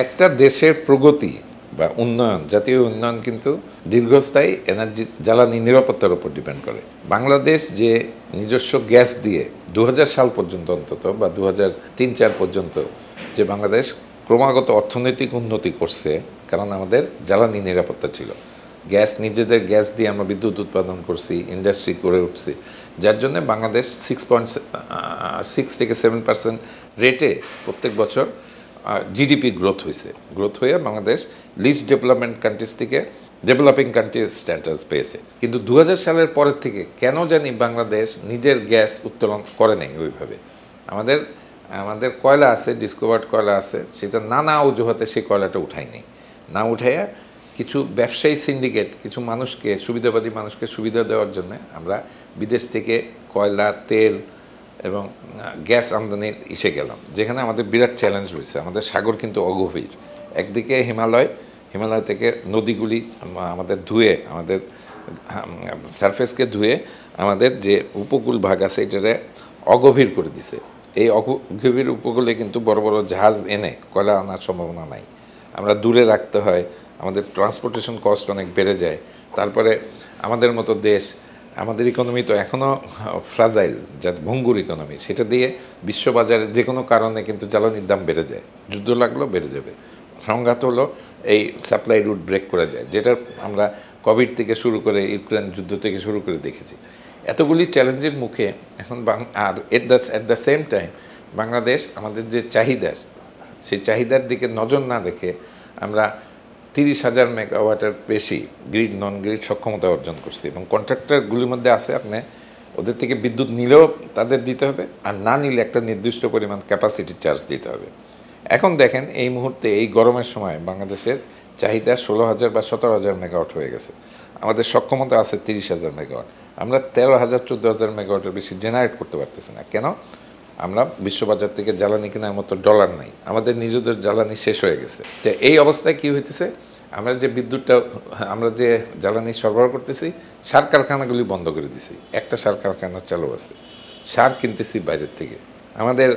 একটা দেশের প্রগতি বা উন্নয়ন, জাতীয় উন্নয়ন কিন্তু দীর্ঘস্থায়ী এনার্জি জ্বালানি নিরাপত্তার উপর ডিপেন্ড করে। বাংলাদেশ যে নিজস্ব গ্যাস দিয়ে 2000 সাল পর্যন্ত অন্তত বা 2003-4 পর্যন্ত যে বাংলাদেশ ক্রমাগত অর্থনৈতিক উন্নতি করছে, কারণ আমাদের জ্বালানি নিরাপত্তা ছিল। নিজেদের গ্যাস দিয়ে আমরা বিদ্যুৎ উৎপাদন করছি, ইন্ডাস্ট্রি করে উঠছি, যার জন্য বাংলাদেশ 6 থেকে 7% রেটে প্রত্যেক বছর জিডিপি গ্রোথ হয়ে বাংলাদেশ লিস্ট ডেভেলপমেন্ট কান্ট্রিজ থেকে ডেভেলপিং কান্ট্রির স্ট্যাটাস পেয়েছে। কিন্তু 2000 সালের পরের থেকে কেন জানি বাংলাদেশ নিজের গ্যাস উত্তোলন করে নেই ওইভাবে। আমাদের কয়লা আছে, ডিসকভার্ড কয়লা আছে, সেটা নানা অজুহাতে সেই কয়লাটা উঠাই নেই। না উঠাইয়া কিছু ব্যবসায়ী সিন্ডিকেট, কিছু মানুষকে, সুবিধাবাদী মানুষকে সুবিধা দেওয়ার জন্য আমরা বিদেশ থেকে কয়লা, তেল এবং গ্যাস আমদানির ইসে গেলাম, যেখানে আমাদের বিরাট চ্যালেঞ্জ রয়েছে। আমাদের সাগর কিন্তু অগভীর। একদিকে হিমালয় থেকে নদীগুলি আমাদের ধুয়ে, আমাদের সারফেসকে ধুয়ে আমাদের যে উপকূল ভাগ আছে এটারে অগভীর করে দিছে। এই অগভীর উপকূলে কিন্তু বড় বড় জাহাজ এনে কয়লা আনার সম্ভাবনা নাই। আমরা দূরে রাখতে হয়, আমাদের ট্রান্সপোর্টেশন কস্ট অনেক বেড়ে যায়। তারপরে আমাদের মতো দেশ, আমাদের ইকোনমি তো এখনও ফ্রাজাইল, যা ভঙ্গুর ইকোনমি, সেটা দিয়ে বিশ্ববাজারে যে কোনো কারণে কিন্তু জ্বালানির দাম বেড়ে যায়। যুদ্ধ লাগলেও বেড়ে যাবে। সংঘাত হলো এই সাপ্লাই রুট ব্রেক করে যায়, যেটা আমরা কোভিড থেকে শুরু করে ইউক্রেন যুদ্ধ থেকে শুরু করে দেখেছি। এতগুলি চ্যালেঞ্জের মুখে এখন আর at the same time Bangladesh আমাদের যে চাহিদা, সেই চাহিদার দিকে নজর না রেখে আমরা 30,000 মেগাওয়াটের বেশি গ্রিড নন গ্রিড সক্ষমতা অর্জন করছি। এবং কন্ট্রাক্টরগুলির মধ্যে আছে, আপনি ওদের থেকে বিদ্যুৎ নিলেও তাদের দিতে হবে, আর না নিলে একটা নির্দিষ্ট পরিমাণ ক্যাপাসিটি চার্জ দিতে হবে। এখন দেখেন এই মুহূর্তে এই গরমের সময় বাংলাদেশের চাহিদা 16,000 বা 17,000 মেগাওয়াট হয়ে গেছে। আমাদের সক্ষমতা আছে 30,000 মেগাওয়াট। আমরা 13,000-14,000 মেগাওয়াটের বেশি জেনারেট করতে পারতেছি না। কেন? আমরা বিশ্ববাজার থেকে জ্বালানি কেনার মতো ডলার নাই, আমাদের নিজেদের জ্বালানি শেষ হয়ে গেছে। তো এই অবস্থায় কি হইতেছে, আমরা যে জ্বালানি সরবরাহ করতেছি, সার কারখানাগুলি বন্ধ করে দিছি। একটা সার কারখানা চালু আছে, সার কিনতেছি বাইরের থেকে। আমাদের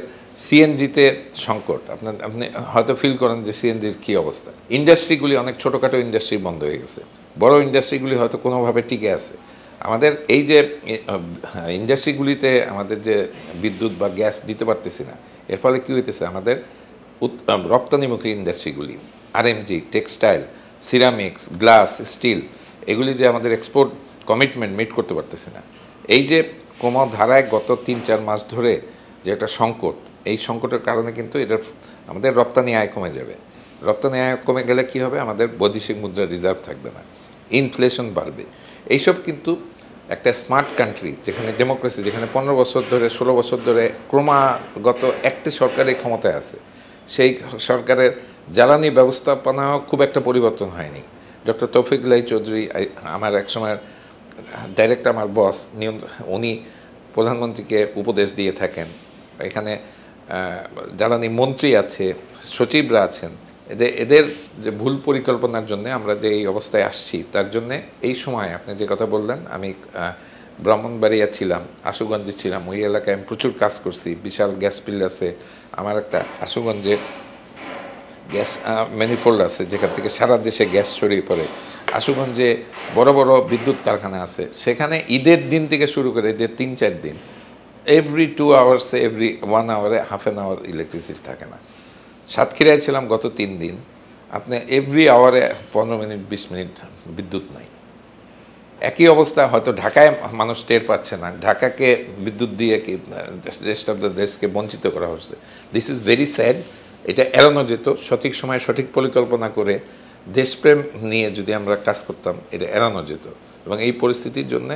সিএনজিতে সংকট, আপনি হয়তো ফিল করেন যে সিএনজির কী অবস্থা। ইন্ডাস্ট্রিগুলি, অনেক ছোটোখাটো ইন্ডাস্ট্রি বন্ধ হয়ে গেছে, বড় ইন্ডাস্ট্রিগুলি হয়তো কোনোভাবে টিকে আছে। আমাদের এই যে ইন্ডাস্ট্রিগুলিতে আমাদের যে বিদ্যুৎ বা গ্যাস দিতে পারতেছি না, এর ফলে কী হইতেছে, আমাদের রপ্তানিমুখী ইন্ডাস্ট্রিগুলি, RMG, textile, ceramics, glass, steel, এগুলি যে আমাদের এক্সপোর্ট কমিটমেন্ট মিট করতে পারতেছে না। এই যে ধারায় গত 3-4 মাস ধরে যে একটা সংকট, এই সংকটের কারণে কিন্তু আমাদের রপ্তানি আয় কমে যাবে। রপ্তানি আয় কমে গেলে কি হবে, আমাদের বৈদেশিক মুদ্রার রিজার্ভ থাকবে না, ইনফ্লেশন বাড়বে। এইসব কিন্তু একটা স্মার্ট কান্ট্রি, যেখানে ডেমোক্রেসি, যেখানে 15 বছর ধরে 16 বছর ধরে ক্রমাগত একটি সরকারের ক্ষমতায় আছে, সেই সরকারের জ্বালানি ব্যবস্থাপনাও খুব একটা পরিবর্তন হয়নি। ডক্টর তৌফিকুল্লাহ চৌধুরী, আমার একসময় ডাইরেক্ট আমার বস, উনি প্রধানমন্ত্রীকে উপদেশ দিয়ে থাকেন। এখানে জ্বালানি মন্ত্রী আছে, সচিবরা আছেন। এদের যে ভুল পরিকল্পনার জন্য আমরা যে এই অবস্থায় আসছি, তার জন্যে এই সময় আপনি যে কথা বললেন, আমি ব্রাহ্মণবাড়িয়া ছিলাম, আশুগঞ্জে ছিলাম, ওই এলাকায় আমি প্রচুর কাজ করছি। বিশাল গ্যাস ফিল্ড আছে আমার একটা, আশুগঞ্জে গ্যাস ম্যানিফোল্ড আছে, যেখান থেকে সারা দেশে গ্যাস ছড়িয়ে পড়ে। আশুগঞ্জে বড় বড় বিদ্যুৎ কারখানা আছে, সেখানে ঈদের দিন থেকে শুরু করে ঈদের 3-4 দিন এভরি 2 আওয়ার্সে, এভরি 1 আওয়ারে হাফ অ্যান আওয়ার ইলেকট্রিসিটি থাকে না। সাতক্ষীরায় ছিলাম গত 3 দিন, আপনি এভরি আওয়ারে 15 মিনিট 20 মিনিট বিদ্যুৎ নাই। একই অবস্থা হয়তো ঢাকায় মানুষ টের পাচ্ছে না, ঢাকাকে বিদ্যুৎ দিয়ে কি রেস্ট অফ দ্য দেশকে বঞ্চিত করা হচ্ছে। This is very sad. এটা এড়ানো যেত, সঠিক সময়ে সঠিক পরিকল্পনা করে দেশপ্রেম নিয়ে যদি আমরা কাজ করতাম, এটা এড়ানো যেত। এবং এই পরিস্থিতির জন্যে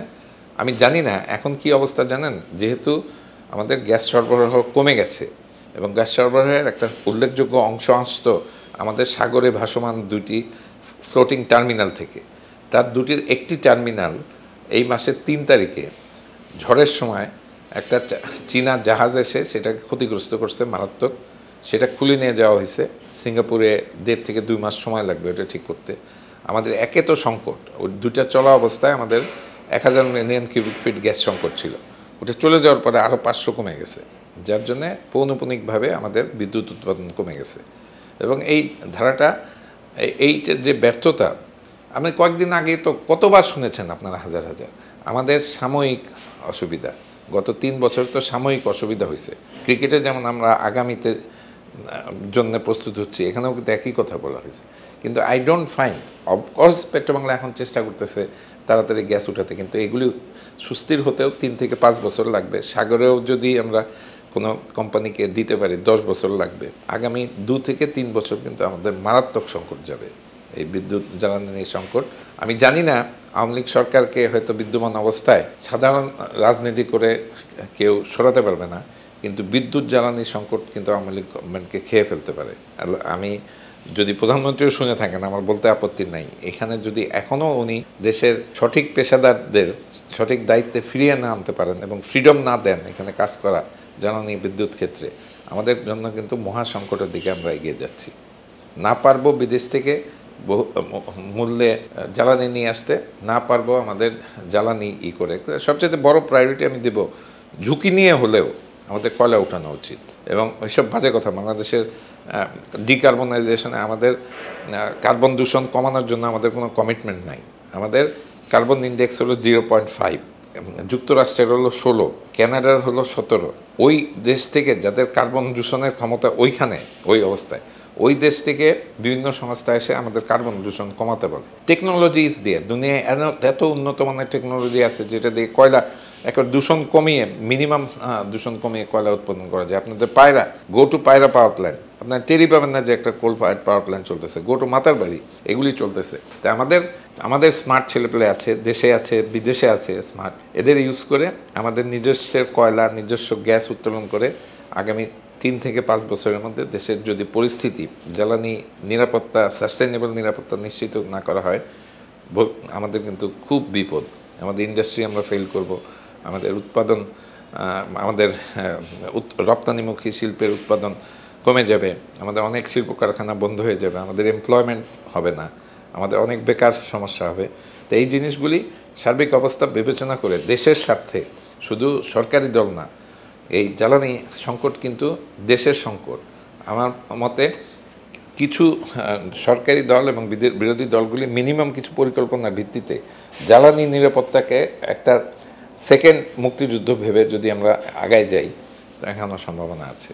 আমি জানি না এখন কি অবস্থা জানেন, যেহেতু আমাদের গ্যাস সরবরাহ কমে গেছে এবং গ্যাস সরবরাহের একটা উল্লেখযোগ্য অংশ আসতো আমাদের সাগরে ভাসমান 2টি ফ্লোটিং টার্মিনাল থেকে। তার দুটির একটি টার্মিনাল এই মাসের 3 তারিখে ঝড়ের সময় একটা চীনা জাহাজ এসে সেটাকে ক্ষতিগ্রস্ত করছে মারাত্মক। সেটা খুলে নিয়ে যাওয়া হয়েছে সিঙ্গাপুরে। 1.5 থেকে 2 মাস সময় লাগবে ওটা ঠিক করতে। আমাদের একে তো সংকট, ওই দুটা চলা অবস্থায় আমাদের 1000 মিলিয়ন কিউবিক ফিট গ্যাস সংকট ছিল। ওটা চলে যাওয়ার পরে আরও 500 কমে গেছে, যার জন্যে পৌনঃপুনিকভাবে আমাদের বিদ্যুৎ উৎপাদন কমে গেছে। এবং এই ধারাটা এইটার যে ব্যর্থতা, আপনি কয়েকদিন আগে তো কতবার শুনেছেন আপনারা হাজার হাজার। আমাদের সাময়িক অসুবিধা, গত 3 বছর তো সাময়িক অসুবিধা হয়েছে। ক্রিকেটে যেমন আমরা আগামীতে জন্য প্রস্তুত হচ্ছি, এখানেও কিন্তু একই কথা বলা হয়েছে। কিন্তু I don't find, of course Petrobangla এখন চেষ্টা করতেছে তাড়াতাড়ি গ্যাস উঠাতে, কিন্তু এগুলি সুস্থির হতেও 3 থেকে 5 বছর লাগবে। সাগরেও যদি আমরা কোনো কোম্পানিকে দিতে পারি 10 বছর লাগবে। আগামী 2 থেকে 3 বছর কিন্তু আমাদের মারাত্মক সংকট যাবে, এই বিদ্যুৎ জ্বালানি সংকট। আমি জানি না আওয়ামী লীগ সরকারকে হয়তো বিদ্যমান অবস্থায় সাধারণ রাজনীতি করে কেউ সরাতে পারবে না, কিন্তু বিদ্যুৎ জ্বালানি সংকট কিন্তু আওয়ামী লীগ গভর্নমেন্টকে খেয়ে ফেলতে পারে। আমি যদি প্রধানমন্ত্রীও শুনে থাকেন, আমার বলতে আপত্তি নাই, এখানে যদি এখনও উনি দেশের সঠিক পেশাদারদের সঠিক দায়িত্বে ফিরিয়ে না আনতে পারেন এবং ফ্রিডম না দেন এখানে কাজ করা জ্বালানি বিদ্যুৎ ক্ষেত্রে, আমাদের জন্য কিন্তু মহা সংকটের দিকে আমরা এগিয়ে যাচ্ছি। না পারবো বিদেশ থেকে মূল্যে জ্বালানি নিয়ে আসতে, না পারবো আমাদের জ্বালানি করে। সবচেয়ে বড় প্রায়োরিটি আমি দেব, ঝুঁকি নিয়ে হলেও আমাদের কয়লা উঠানো উচিত। এবং ওইসব বাজে কথা, বাংলাদেশের ডিকার্বনাইজেশনে আমাদের কার্বন দূষণ কমানোর জন্য আমাদের কোনো কমিটমেন্ট নাই। আমাদের কার্বন ইন্ডেক্স হলো 0.5, যুক্তরাষ্ট্রের হলো 16, কানাডার হলো 17। ওই দেশ থেকে যাদের কার্বন দূষণের ক্ষমতা ওইখানে ওই অবস্থায়, ওই দেশ থেকে বিভিন্ন সংস্থা এসে আমাদের কার্বন দূষণ কমাতে বলে। টেকনোলজিস দিয়ে দুনিয়ায় এত উন্নত মানের টেকনোলজি আছে যেটা দিয়ে কয়লা একটা দূষণ কমিয়ে, মিনিমাম দূষণ কমিয়ে কয়লা উৎপাদন করা যায়। আপনাদের পায়রা, গো টু পায়রা পাওয়ার প্ল্যান্ট, আপনার টেরি পাবেন না যে একটা কোল ফায়ার্ড পাওয়ার প্ল্যান্ট চলতেছে, গো টু মাতারবাড়ি, এগুলি চলতেছে। তাই আমাদের স্মার্ট ছেলেপেলে আছে, দেশে আছে, বিদেশে আছে স্মার্ট, এদের ইউজ করে আমাদের নিজস্বের কয়লা, নিজস্ব গ্যাস উত্তোলন করে আগামী 3 থেকে 5 বছরের মধ্যে দেশের যদি পরিস্থিতি জ্বালানি নিরাপত্তা, সাস্টেইনেবল নিরাপত্তা নিশ্চিত না করা হয়, আমাদের কিন্তু খুব বিপদ। আমাদের ইন্ডাস্ট্রি আমরা ফেল করব, আমাদের উৎপাদন, আমাদের রপ্তানিমুখী শিল্পের উৎপাদন কমে যাবে, আমাদের অনেক শিল্প কারখানা বন্ধ হয়ে যাবে, আমাদের এমপ্লয়মেন্ট হবে না, আমাদের অনেক বেকার সমস্যা হবে। তো এই জিনিসগুলি সার্বিক অবস্থা বিবেচনা করে দেশের স্বার্থে, শুধু সরকারি দল না, এই জ্বালানি সংকট কিন্তু দেশের সংকট। আমার মতে কিছু সরকারি দল এবং বিরোধী দলগুলি মিনিমাম কিছু পরিকল্পনার ভিত্তিতে জ্বালানি নিরাপত্তাকে একটা সেকেন্ড মুক্তিযুদ্ধ ভেবে যদি আমরা আগায় যাই, এখানে সম্ভাবনা আছে।